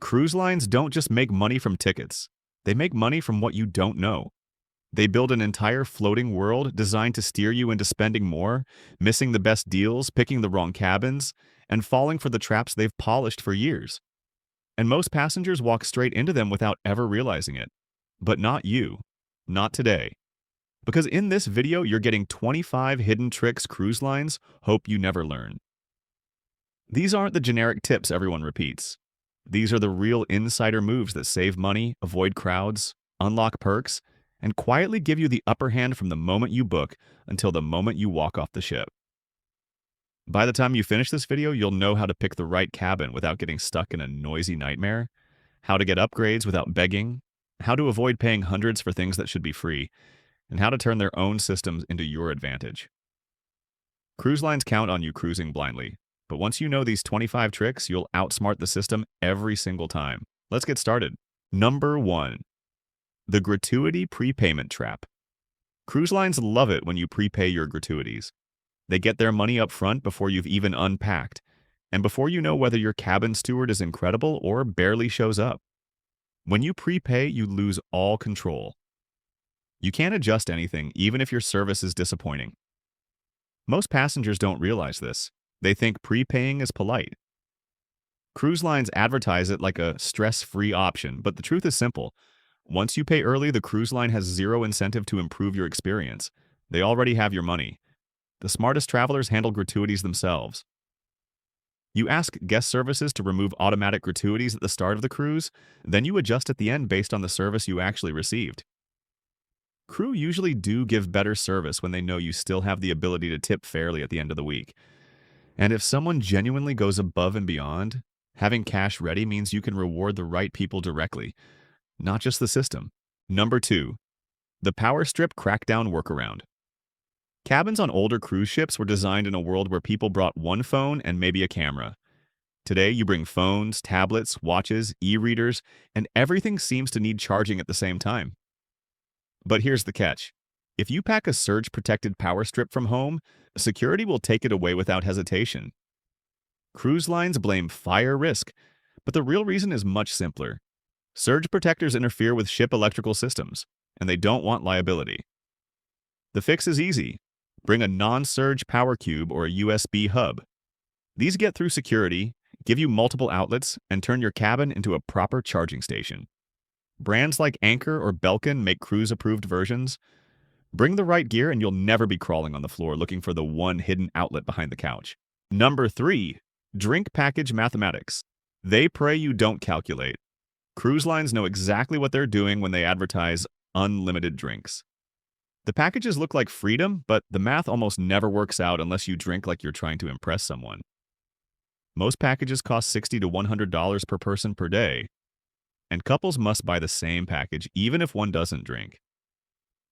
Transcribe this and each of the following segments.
Cruise lines don't just make money from tickets. They make money from what you don't know. They build an entire floating world designed to steer you into spending more, missing the best deals, picking the wrong cabins, and falling for the traps they've polished for years. And most passengers walk straight into them without ever realizing it. But not you. Not today. Because in this video, you're getting 25 hidden tricks cruise lines hope you never learn. These aren't the generic tips everyone repeats. These are the real insider moves that save money, avoid crowds, unlock perks, and quietly give you the upper hand from the moment you book until the moment you walk off the ship. By the time you finish this video, you'll know how to pick the right cabin without getting stuck in a noisy nightmare, how to get upgrades without begging, how to avoid paying hundreds for things that should be free, and how to turn their own systems into your advantage. Cruise lines count on you cruising blindly, but once you know these 25 tricks, you'll outsmart the system every single time. Let's get started. Number 1. The gratuity prepayment trap. Cruise lines love it when you prepay your gratuities. They get their money up front before you've even unpacked, and before you know whether your cabin steward is incredible or barely shows up. When you prepay, you lose all control. You can't adjust anything, even if your service is disappointing. Most passengers don't realize this. They think prepaying is polite. Cruise lines advertise it like a stress-free option, but the truth is simple. Once you pay early, the cruise line has zero incentive to improve your experience. They already have your money. The smartest travelers handle gratuities themselves. You ask guest services to remove automatic gratuities at the start of the cruise, then you adjust at the end based on the service you actually received. Crew usually do give better service when they know you still have the ability to tip fairly at the end of the week. And if someone genuinely goes above and beyond, having cash ready means you can reward the right people directly, not just the system. Number 2. The power strip crackdown workaround. Cabins on older cruise ships were designed in a world where people brought one phone and maybe a camera. Today, you bring phones, tablets, watches, e-readers, and everything seems to need charging at the same time. But here's the catch. If you pack a surge-protected power strip from home, security will take it away without hesitation. Cruise lines blame fire risk, but the real reason is much simpler. Surge protectors interfere with ship electrical systems, and they don't want liability. The fix is easy. Bring a non-surge power cube or a USB hub. These get through security, give you multiple outlets, and turn your cabin into a proper charging station. Brands like Anchor or Belkin make cruise-approved versions. Bring the right gear and you'll never be crawling on the floor looking for the one hidden outlet behind the couch. Number 3. Drink package mathematics. They pray you don't calculate. Cruise lines know exactly what they're doing when they advertise unlimited drinks. The packages look like freedom, but the math almost never works out unless you drink like you're trying to impress someone. Most packages cost $60 to $100 per person per day, and couples must buy the same package even if one doesn't drink.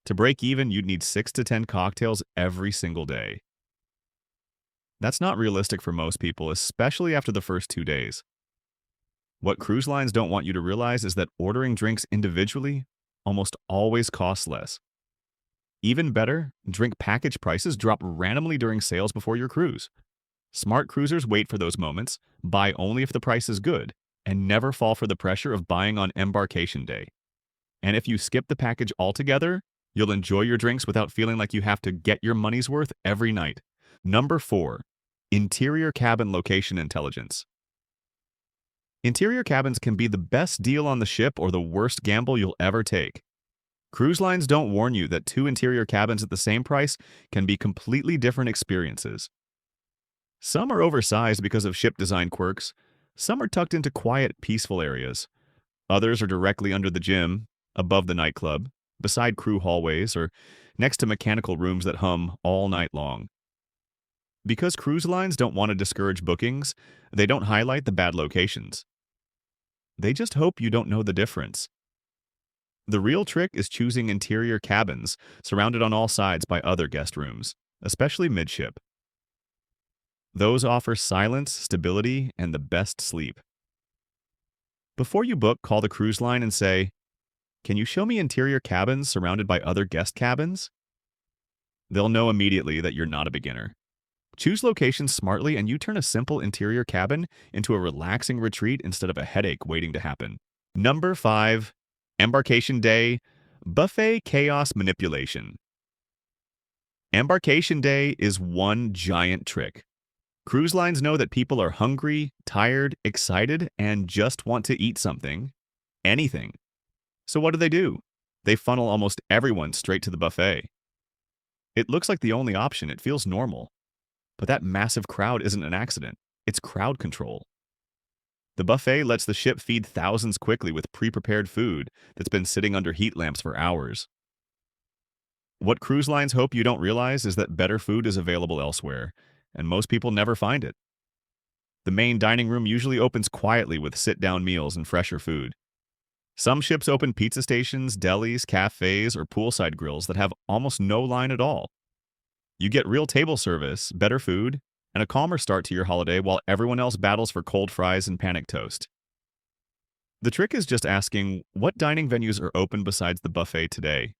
To break even, you'd need 6 to 10 cocktails every single day. That's not realistic for most people, especially after the first 2 days. What cruise lines don't want you to realize is that ordering drinks individually almost always costs less. Even better, drink package prices drop randomly during sales before your cruise. Smart cruisers wait for those moments, buy only if the price is good, and never fall for the pressure of buying on Embarkation Day. And if you skip the package altogether, you'll enjoy your drinks without feeling like you have to get your money's worth every night. Number 4. Interior cabin location intelligence. Interior cabins can be the best deal on the ship or the worst gamble you'll ever take. Cruise lines don't warn you that 2 interior cabins at the same price can be completely different experiences. Some are oversized because of ship design quirks. Some are tucked into quiet, peaceful areas. Others are directly under the gym, above the nightclub, beside crew hallways, or next to mechanical rooms that hum all night long. Because cruise lines don't want to discourage bookings, they don't highlight the bad locations. They just hope you don't know the difference. The real trick is choosing interior cabins surrounded on all sides by other guest rooms, especially midship. Those offer silence, stability, and the best sleep. Before you book, call the cruise line and say, "Can you show me interior cabins surrounded by other guest cabins?" They'll know immediately that you're not a beginner. Choose locations smartly and you turn a simple interior cabin into a relaxing retreat instead of a headache waiting to happen. Number 5. Embarkation Day, Buffet Chaos Manipulation. Embarkation Day is one giant trick. Cruise lines know that people are hungry, tired, excited, and just want to eat something. Anything. So what do? They funnel almost everyone straight to the buffet. It looks like the only option, it feels normal. But that massive crowd isn't an accident. It's crowd control. The buffet lets the ship feed thousands quickly with pre-prepared food that's been sitting under heat lamps for hours. What cruise lines hope you don't realize is that better food is available elsewhere, and most people never find it. The main dining room usually opens quietly with sit-down meals and fresher food. Some ships open pizza stations, delis, cafes, or poolside grills that have almost no line at all. You get real table service, better food, and a calmer start to your holiday while everyone else battles for cold fries and panic toast. The trick is just asking, what dining venues are open besides the buffet today?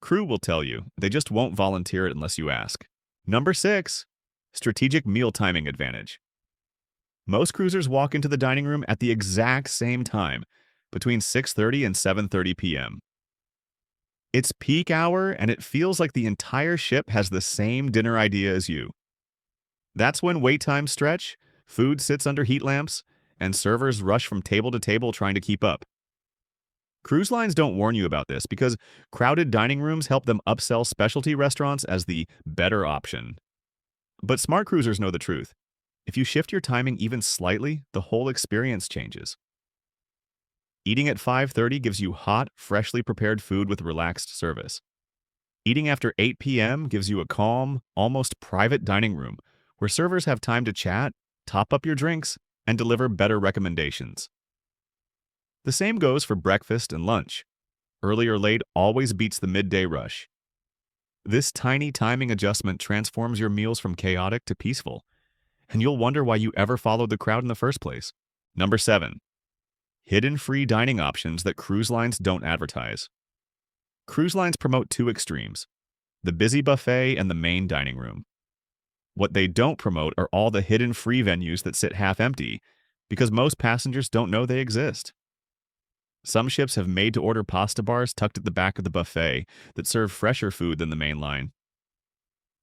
Crew will tell you, they just won't volunteer it unless you ask. Number 6. Strategic meal timing advantage. Most cruisers walk into the dining room at the exact same time, between 6:30 and 7:30 p.m. It's peak hour, and it feels like the entire ship has the same dinner idea as you. That's when wait times stretch, food sits under heat lamps, and servers rush from table to table trying to keep up. Cruise lines don't warn you about this because crowded dining rooms help them upsell specialty restaurants as the better option. But smart cruisers know the truth. If you shift your timing even slightly, the whole experience changes. Eating at 5:30 gives you hot, freshly prepared food with relaxed service. Eating after 8 p.m. gives you a calm, almost private dining room where servers have time to chat, top up your drinks, and deliver better recommendations. The same goes for breakfast and lunch. Early or late always beats the midday rush. This tiny timing adjustment transforms your meals from chaotic to peaceful, and you'll wonder why you ever followed the crowd in the first place. Number 7. Hidden free dining options that cruise lines don't advertise. Cruise lines promote two extremes, the busy buffet and the main dining room. What they don't promote are all the hidden free venues that sit half empty because most passengers don't know they exist. Some ships have made-to-order pasta bars tucked at the back of the buffet that serve fresher food than the main line.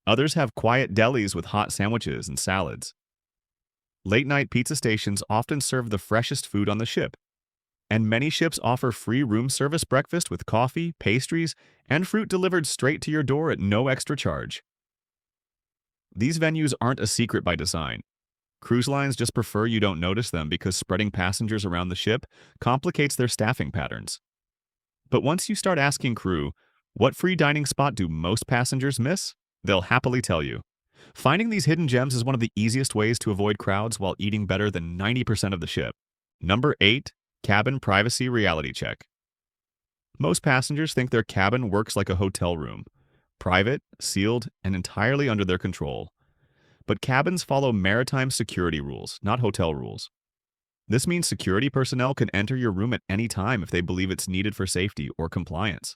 Others have quiet delis with hot sandwiches and salads. Late-night pizza stations often serve the freshest food on the ship, and many ships offer free room service breakfast with coffee, pastries, and fruit delivered straight to your door at no extra charge. These venues aren't a secret by design. Cruise lines just prefer you don't notice them because spreading passengers around the ship complicates their staffing patterns. But once you start asking crew, what free dining spot do most passengers miss? They'll happily tell you. Finding these hidden gems is one of the easiest ways to avoid crowds while eating better than 90% of the ship. Number 8. Cabin Privacy Reality Check. Most passengers think their cabin works like a hotel room, private, sealed, and entirely under their control. But cabins follow maritime security rules, not hotel rules. This means security personnel can enter your room at any time if they believe it's needed for safety or compliance.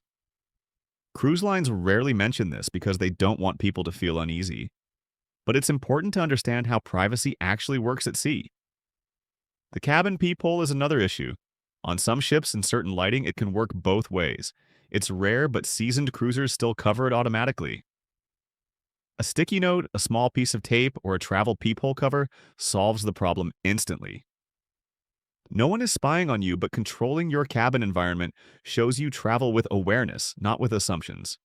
Cruise lines rarely mention this because they don't want people to feel uneasy. But it's important to understand how privacy actually works at sea. The cabin peephole is another issue. On some ships and certain lighting, it can work both ways. It's rare, but seasoned cruisers still cover it automatically. A sticky note, a small piece of tape, or a travel peephole cover solves the problem instantly. No one is spying on you, but controlling your cabin environment shows you travel with awareness, not with assumptions.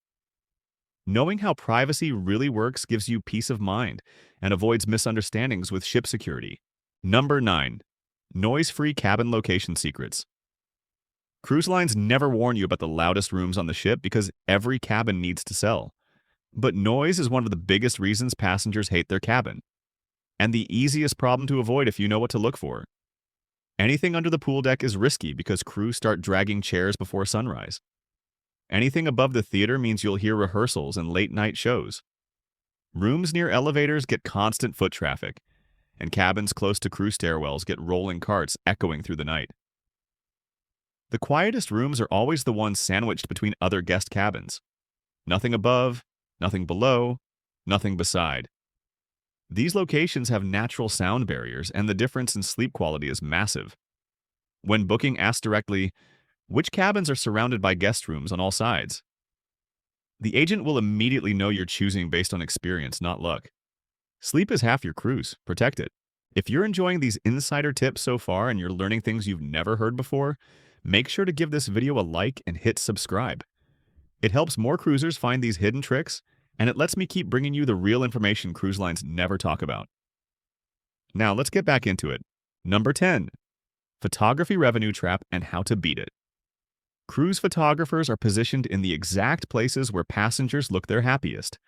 Knowing how privacy really works gives you peace of mind and avoids misunderstandings with ship security. Number 9. Noise-free cabin location secrets. Cruise lines never warn you about the loudest rooms on the ship because every cabin needs to sell. But noise is one of the biggest reasons passengers hate their cabin, and the easiest problem to avoid if you know what to look for. Anything under the pool deck is risky because crew start dragging chairs before sunrise. Anything above the theater means you'll hear rehearsals and late-night shows. Rooms near elevators get constant foot traffic, and cabins close to crew stairwells get rolling carts echoing through the night. The quietest rooms are always the ones sandwiched between other guest cabins. Nothing above, nothing below, nothing beside. These locations have natural sound barriers, and the difference in sleep quality is massive. When booking, ask directly, which cabins are surrounded by guest rooms on all sides? The agent will immediately know you're choosing based on experience, not luck. Sleep is half your cruise. Protect it. If you're enjoying these insider tips so far and you're learning things you've never heard before, make sure to give this video a like and hit subscribe. It helps more cruisers find these hidden tricks, and it lets me keep bringing you the real information cruise lines never talk about. Now, let's get back into it. Number 10. Photography revenue trap and how to beat it. Cruise photographers are positioned in the exact places where passengers look their happiest.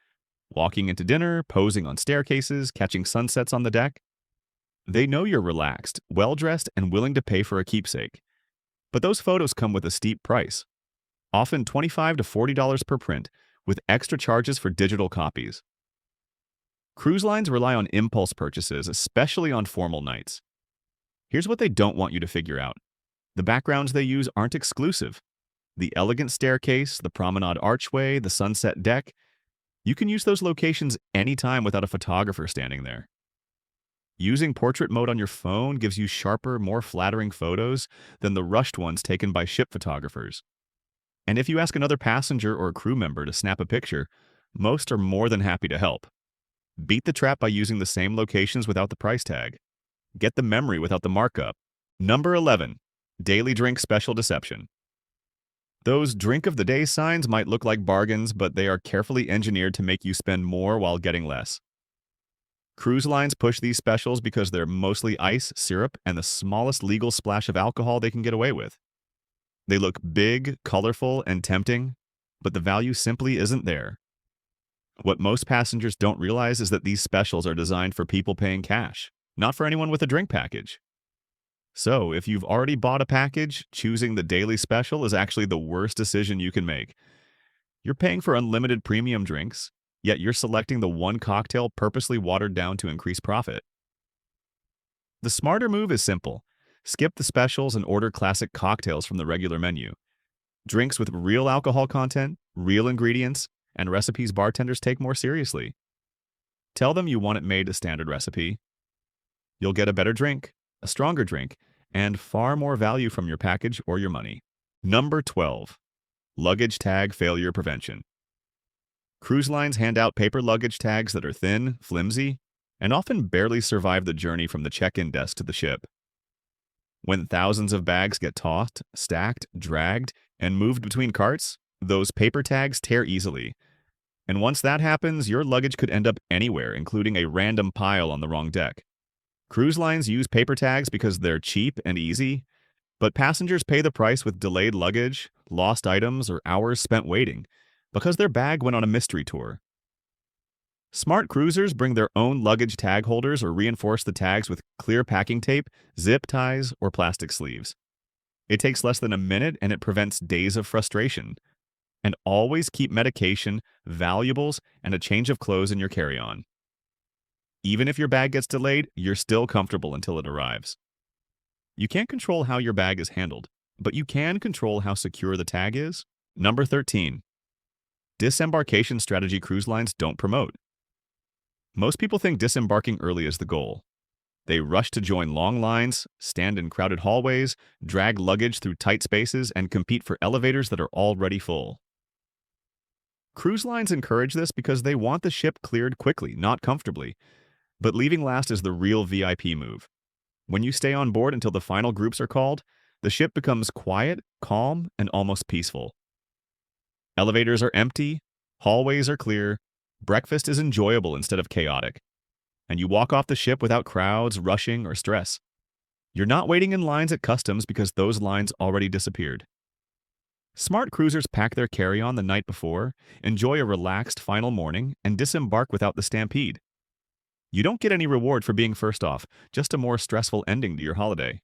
Walking into dinner, posing on staircases, catching sunsets on the deck. They know you're relaxed, well-dressed, and willing to pay for a keepsake. But those photos come with a steep price. Often $25 to $40 per print, with extra charges for digital copies. Cruise lines rely on impulse purchases, especially on formal nights. Here's what they don't want you to figure out. The backgrounds they use aren't exclusive. The elegant staircase, the promenade archway, the sunset deck, you can use those locations anytime without a photographer standing there. Using portrait mode on your phone gives you sharper, more flattering photos than the rushed ones taken by ship photographers. And if you ask another passenger or a crew member to snap a picture, most are more than happy to help. Beat the trap by using the same locations without the price tag. Get the memory without the markup. Number 11. Daily drink special deception. Those drink of the day signs might look like bargains, but they are carefully engineered to make you spend more while getting less. Cruise lines push these specials because they're mostly ice, syrup, and the smallest legal splash of alcohol they can get away with. They look big, colorful, and tempting, but the value simply isn't there. What most passengers don't realize is that these specials are designed for people paying cash, not for anyone with a drink package. So, if you've already bought a package, choosing the daily special is actually the worst decision you can make. You're paying for unlimited premium drinks, yet you're selecting the one cocktail purposely watered down to increase profit. The smarter move is simple. Skip the specials and order classic cocktails from the regular menu. Drinks with real alcohol content, real ingredients, and recipes bartenders take more seriously. Tell them you want it made a standard recipe. You'll get a better drink, a stronger drink, and far more value from your package or your money. Number 12. Luggage tag failure prevention. Cruise lines hand out paper luggage tags that are thin, flimsy, and often barely survive the journey from the check-in desk to the ship. When thousands of bags get tossed, stacked, dragged, and moved between carts, those paper tags tear easily. And once that happens, your luggage could end up anywhere, including a random pile on the wrong deck. Cruise lines use paper tags because they're cheap and easy, but passengers pay the price with delayed luggage, lost items, or hours spent waiting, because their bag went on a mystery tour. Smart cruisers bring their own luggage tag holders or reinforce the tags with clear packing tape, zip ties, or plastic sleeves. It takes less than a minute and it prevents days of frustration. And always keep medication, valuables, and a change of clothes in your carry-on. Even if your bag gets delayed, you're still comfortable until it arrives. You can't control how your bag is handled, but you can control how secure the tag is. Number 13. Disembarkation strategy cruise lines don't promote. Most people think disembarking early is the goal. They rush to join long lines, stand in crowded hallways, drag luggage through tight spaces, and compete for elevators that are already full. Cruise lines encourage this because they want the ship cleared quickly, not comfortably. But leaving last is the real VIP move. When you stay on board until the final groups are called, the ship becomes quiet, calm, and almost peaceful. Elevators are empty, hallways are clear, breakfast is enjoyable instead of chaotic, and you walk off the ship without crowds, rushing, or stress. You're not waiting in lines at customs because those lines already disappeared. Smart cruisers pack their carry-on the night before, enjoy a relaxed final morning, and disembark without the stampede. You don't get any reward for being first off, just a more stressful ending to your holiday.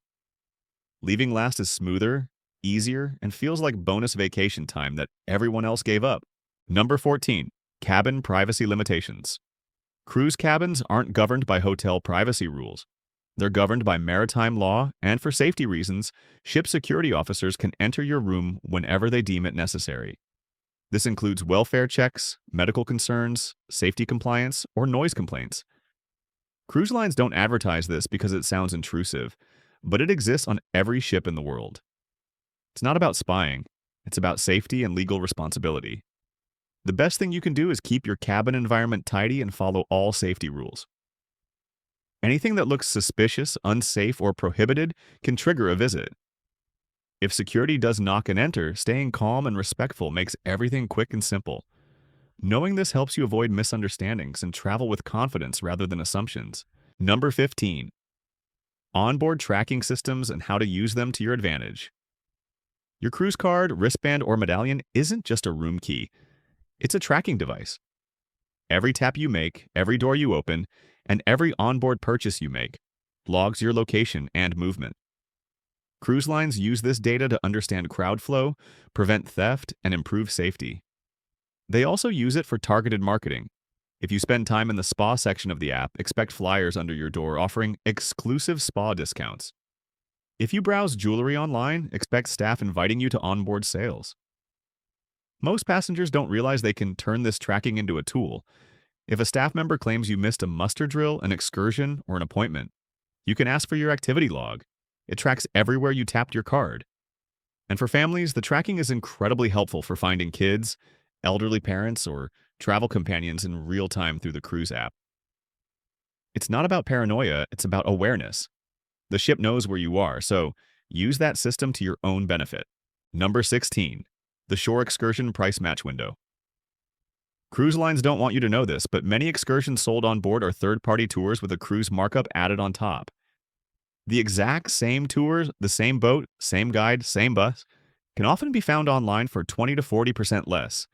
Leaving last is smoother, easier, and feels like bonus vacation time that everyone else gave up. Number 14. Cabin privacy limitations. Cruise cabins aren't governed by hotel privacy rules. They're governed by maritime law, and for safety reasons, ship security officers can enter your room whenever they deem it necessary. This includes welfare checks, medical concerns, safety compliance, or noise complaints. Cruise lines don't advertise this because it sounds intrusive, but it exists on every ship in the world. It's not about spying, it's about safety and legal responsibility. The best thing you can do is keep your cabin environment tidy and follow all safety rules. Anything that looks suspicious, unsafe, or prohibited can trigger a visit. If security does knock and enter, staying calm and respectful makes everything quick and simple. Knowing this helps you avoid misunderstandings and travel with confidence rather than assumptions. Number 15. Onboard tracking systems and how to use them to your advantage. Your cruise card, wristband, or medallion isn't just a room key. It's a tracking device. Every tap you make, every door you open, and every onboard purchase you make logs your location and movement. Cruise lines use this data to understand crowd flow, prevent theft, and improve safety. They also use it for targeted marketing. If you spend time in the spa section of the app, expect flyers under your door offering exclusive spa discounts. If you browse jewelry online, expect staff inviting you to onboard sales. Most passengers don't realize they can turn this tracking into a tool. If a staff member claims you missed a muster drill, an excursion, or an appointment, you can ask for your activity log. It tracks everywhere you tapped your card. And for families, the tracking is incredibly helpful for finding kids, elderly parents, or travel companions in real time through the cruise app. It's not about paranoia, it's about awareness. The ship knows where you are, so use that system to your own benefit. Number 16. The Shore Excursion Price Match Window. Cruise lines don't want you to know this, but many excursions sold on board are third-party tours with a cruise markup added on top. The exact same tours, the same boat, same guide, same bus, can often be found online for 20 to 40% less.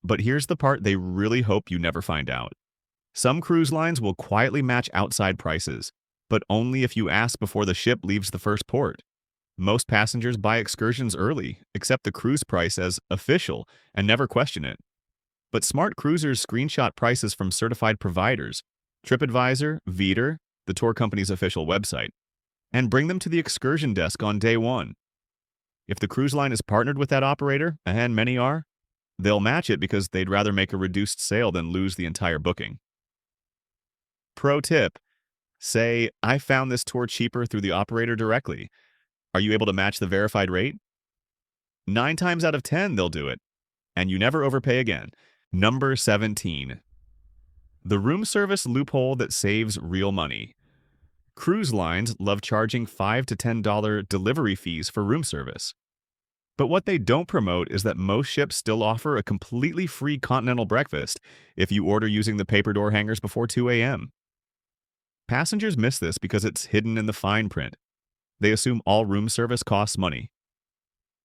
But here's the part they really hope you never find out. Some cruise lines will quietly match outside prices, but only if you ask before the ship leaves the first port. Most passengers buy excursions early, accept the cruise price as official, and never question it. But smart cruisers screenshot prices from certified providers, TripAdvisor, Veeder, the tour company's official website, and bring them to the excursion desk on day one. If the cruise line is partnered with that operator, and many are, they'll match it because they'd rather make a reduced sale than lose the entire booking. Pro tip: say, I found this tour cheaper through the operator directly. Are you able to match the verified rate? 9 times out of 10, they'll do it. And you never overpay again. Number 17. The room service loophole that saves real money. Cruise lines love charging $5 to $10 delivery fees for room service. But what they don't promote is that most ships still offer a completely free continental breakfast if you order using the paper door hangers before 2 a.m. Passengers miss this because it's hidden in the fine print. They assume all room service costs money.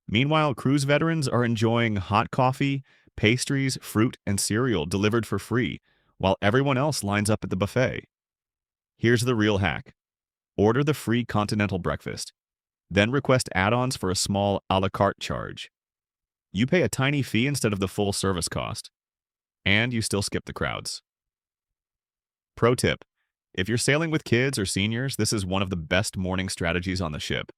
Meanwhile, cruise veterans are enjoying hot coffee, pastries, fruit, and cereal delivered for free, while everyone else lines up at the buffet. Here's the real hack. Order the free continental breakfast. Then request add-ons for a small a la carte charge. You pay a tiny fee instead of the full service cost. And you still skip the crowds. Pro tip: if you're sailing with kids or seniors, this is one of the best morning strategies on the ship.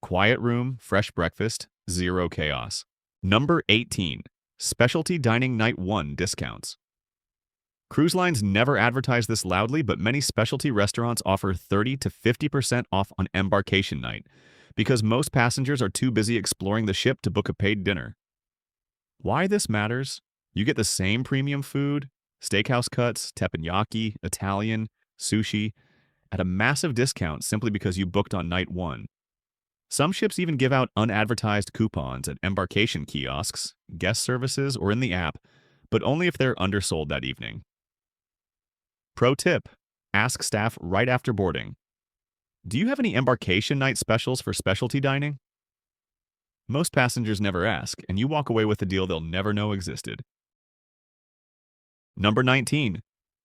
Quiet room, fresh breakfast, zero chaos. Number 18. Specialty Dining Night 1 discounts. Cruise lines never advertise this loudly, but many specialty restaurants offer 30 to 50% off on Embarkation night because most passengers are too busy exploring the ship to book a paid dinner. Why this matters? You get the same premium food, steakhouse cuts, teppanyaki, Italian, sushi, at a massive discount simply because you booked on night 1. Some ships even give out unadvertised coupons at embarkation kiosks, guest services, or in the app, but only if they're undersold that evening. Pro tip: ask staff right after boarding. Do you have any embarkation night specials for specialty dining? Most passengers never ask, and you walk away with a deal they'll never know existed. Number 19.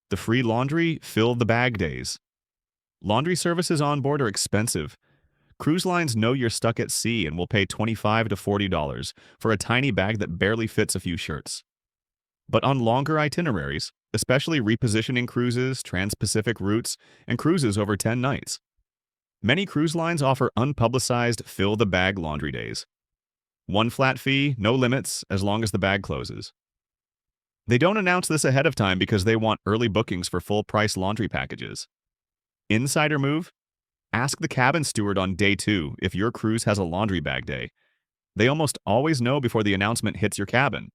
The free laundry, fill the bag days. Laundry services on board are expensive. Cruise lines know you're stuck at sea and will pay $25 to $40 for a tiny bag that barely fits a few shirts. But on longer itineraries, especially repositioning cruises, trans-Pacific routes, and cruises over 10 nights, many cruise lines offer unpublicized fill-the-bag laundry days. One flat fee, no limits, as long as the bag closes. They don't announce this ahead of time because they want early bookings for full-price laundry packages. Insider move? Ask the cabin steward on day 2 if your cruise has a laundry bag day. They almost always know before the announcement hits your cabin.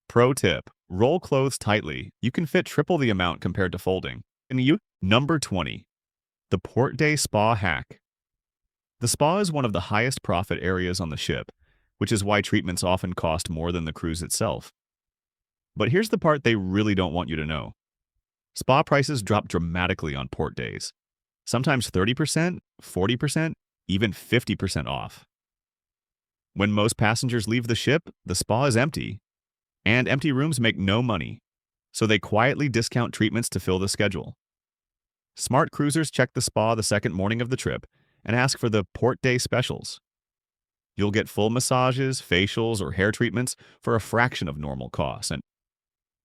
Pro tip: roll clothes tightly. You can fit triple the amount compared to folding. Number 20. The Port Day Spa Hack. The spa is one of the highest profit areas on the ship, which is why treatments often cost more than the cruise itself. But here's the part they really don't want you to know. Spa prices drop dramatically on port days, sometimes 30%, 40%, even 50% off. When most passengers leave the ship, the spa is empty, and empty rooms make no money, so they quietly discount treatments to fill the schedule. Smart cruisers check the spa the second morning of the trip and ask for the port day specials. You'll get full massages, facials, or hair treatments for a fraction of normal costs,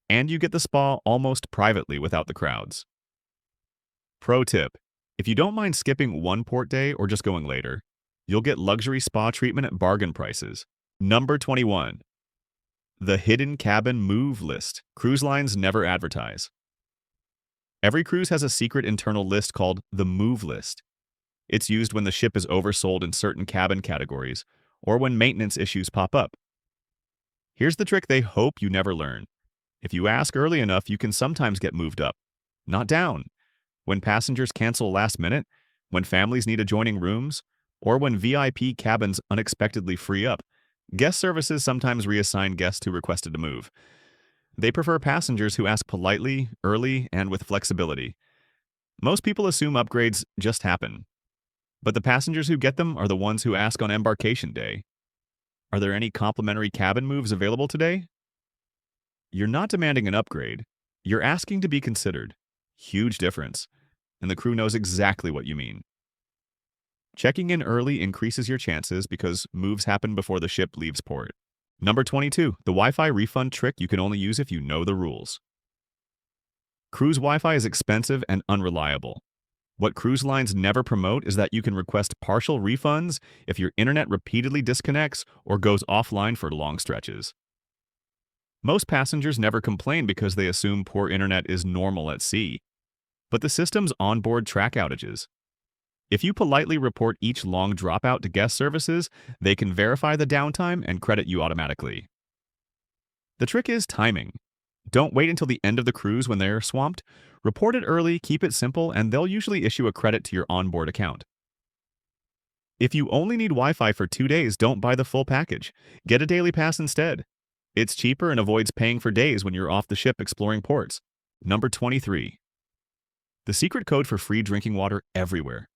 and you get the spa almost privately without the crowds. Pro tip: if you don't mind skipping one port day or just going later, you'll get luxury spa treatment at bargain prices. Number 21. The Hidden Cabin Move List. Cruise lines never advertise. Every cruise has a secret internal list called the Move List. It's used when the ship is oversold in certain cabin categories or when maintenance issues pop up. Here's the trick they hope you never learn. If you ask early enough, you can sometimes get moved up, not down. When passengers cancel last minute, when families need adjoining rooms, or when VIP cabins unexpectedly free up, guest services sometimes reassign guests who requested a move. They prefer passengers who ask politely, early, and with flexibility. Most people assume upgrades just happen, but the passengers who get them are the ones who ask on embarkation day. Are there any complimentary cabin moves available today? You're not demanding an upgrade. You're asking to be considered. Huge difference, and the crew knows exactly what you mean. Checking in early increases your chances because moves happen before the ship leaves port. Number 22. The Wi-Fi refund trick you can only use if you know the rules. Cruise Wi-Fi is expensive and unreliable. What cruise lines never promote is that you can request partial refunds if your internet repeatedly disconnects or goes offline for long stretches. Most passengers never complain because they assume poor internet is normal at sea, but the system's onboard track outages. If you politely report each long dropout to guest services, they can verify the downtime and credit you automatically. The trick is timing. Don't wait until the end of the cruise when they're swamped. Report it early, keep it simple, and they'll usually issue a credit to your onboard account. If you only need Wi-Fi for 2 days, don't buy the full package. Get a daily pass instead. It's cheaper and avoids paying for days when you're off the ship exploring ports. Number 23. The secret code for free drinking water everywhere.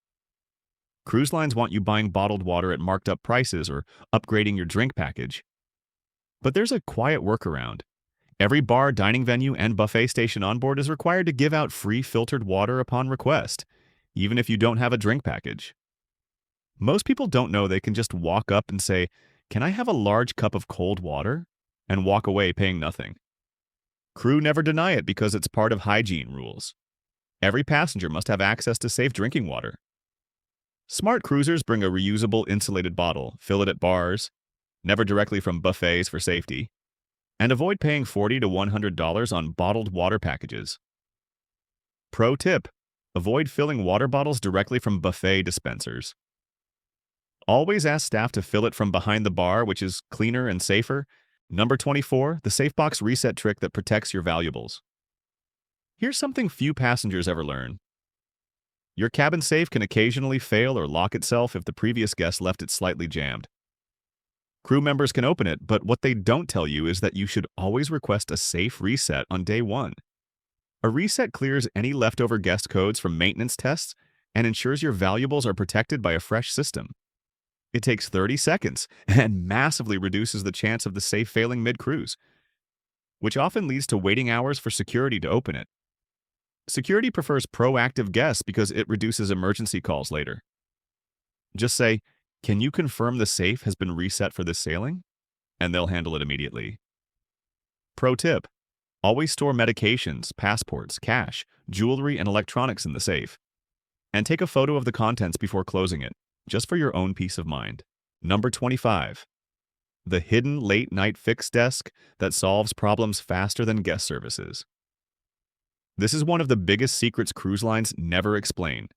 Cruise lines want you buying bottled water at marked up prices or upgrading your drink package. But there's a quiet workaround. Every bar, dining venue, and buffet station on board is required to give out free filtered water upon request, even if you don't have a drink package. Most people don't know they can just walk up and say, "Can I have a large cup of cold water?" and walk away paying nothing. Crew never deny it because it's part of hygiene rules. Every passenger must have access to safe drinking water. Smart cruisers bring a reusable insulated bottle, fill it at bars, never directly from buffets for safety, and avoid paying $40 to $100 on bottled water packages. Pro tip: avoid filling water bottles directly from buffet dispensers. Always ask staff to fill it from behind the bar, which is cleaner and safer. Number 24, the SafeBox reset trick that protects your valuables. Here's something few passengers ever learn. Your cabin safe can occasionally fail or lock itself if the previous guest left it slightly jammed. Crew members can open it, but what they don't tell you is that you should always request a safe reset on day 1. A reset clears any leftover guest codes from maintenance tests and ensures your valuables are protected by a fresh system. It takes 30 seconds and massively reduces the chance of the safe failing mid-cruise, which often leads to waiting hours for security to open it. Security prefers proactive guests because it reduces emergency calls later. Just say, "Can you confirm the safe has been reset for this sailing?" and they'll handle it immediately. Pro tip: always store medications, passports, cash, jewelry, and electronics in the safe. And take a photo of the contents before closing it, just for your own peace of mind. Number 25. The hidden late-night fix desk that solves problems faster than guest services. This is one of the biggest secrets cruise lines never explain.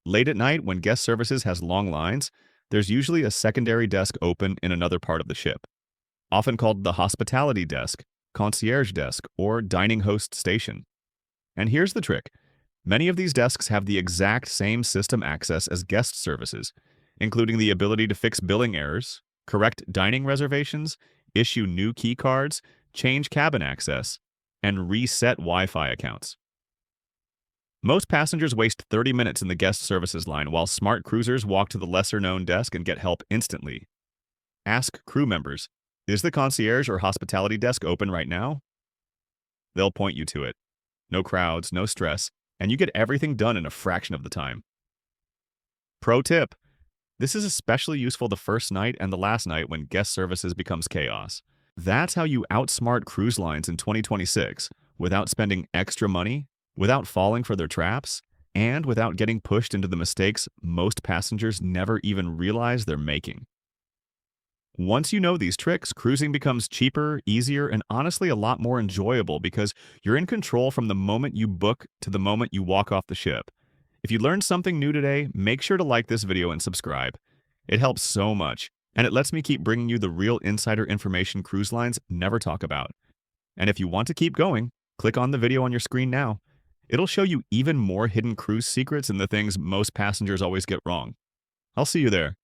Late at night, when guest services has long lines, there's usually a secondary desk open in another part of the ship, often called the hospitality desk, concierge desk, or dining host station. And here's the trick. Many of these desks have the exact same system access as guest services, including the ability to fix billing errors, correct dining reservations, issue new key cards, change cabin access, and reset Wi-Fi accounts. Most passengers waste 30 minutes in the guest services line, while smart cruisers walk to the lesser-known desk and get help instantly. Ask crew members, is the concierge or hospitality desk open right now? They'll point you to it. No crowds, no stress, and you get everything done in a fraction of the time. Pro tip: this is especially useful the first night and the last night when guest services becomes chaos. That's how you outsmart cruise lines in 2026, without spending extra money, without falling for their traps, and without getting pushed into the mistakes most passengers never even realize they're making. Once you know these tricks, cruising becomes cheaper, easier, and honestly a lot more enjoyable because you're in control from the moment you book to the moment you walk off the ship. If you learned something new today, make sure to like this video and subscribe. It helps so much, and it lets me keep bringing you the real insider information cruise lines never talk about. And if you want to keep going, click on the video on your screen now. It'll show you even more hidden cruise secrets and the things most passengers always get wrong. I'll see you there.